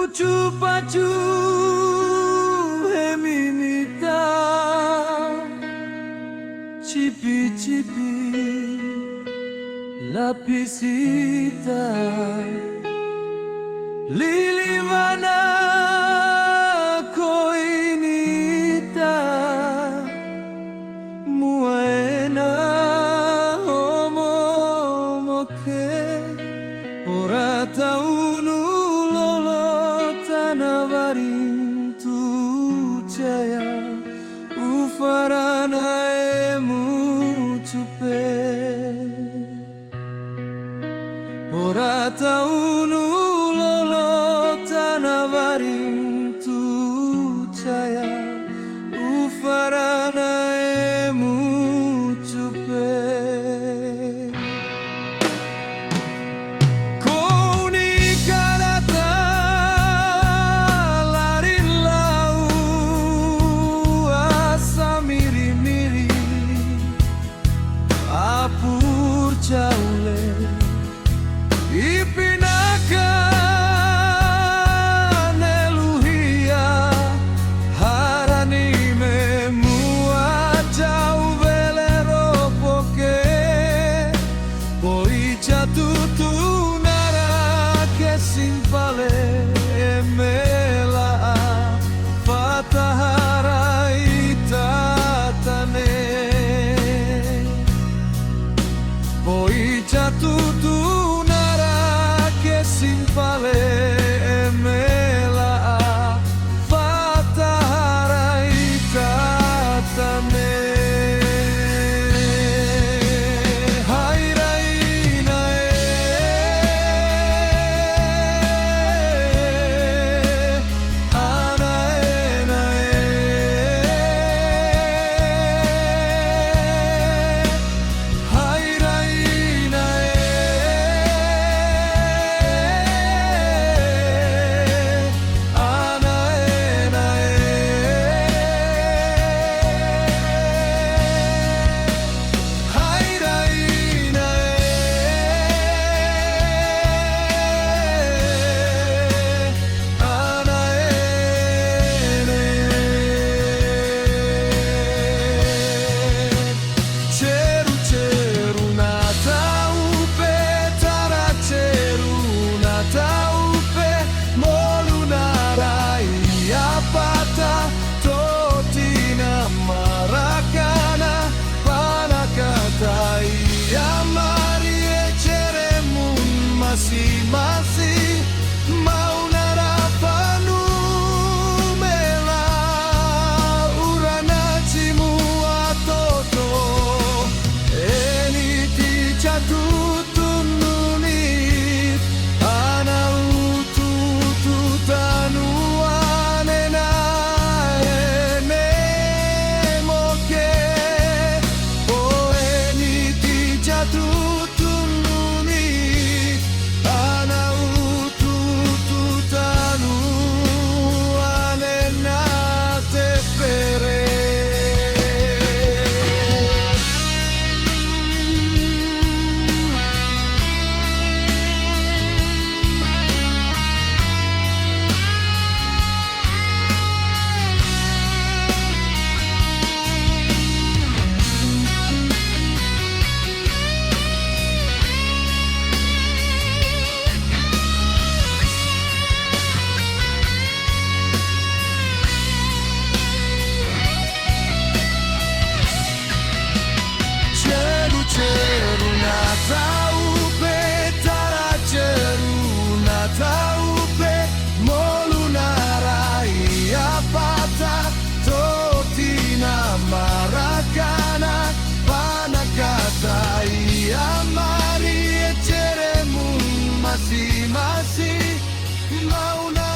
Pacu pacu heminita, cipi cipi lapisita, lili mana koinita, muaena homo moke, ora taunu Navarintu jaya ufarana emu cupe ora taunu lolo tanavarintu jaya ufarana emu cupe. Apur jaule ipinaka neluhia harani memua jau velero poke poi jatutu nara ke simpale emela fatahara itatane poi jatutu nara ke simpale emela fatahara itatane hairaina anaena masih mau narapanu mela urana cimu atoto eni ti jatutun nunit ana utu tutanu anena ene moke o eni ti jatutun nunit ana utu tutanu anena tepere. Ceru nataupe tara ceru nataupe molunarai apata totina marakana panakatai amari eceremu masih mauna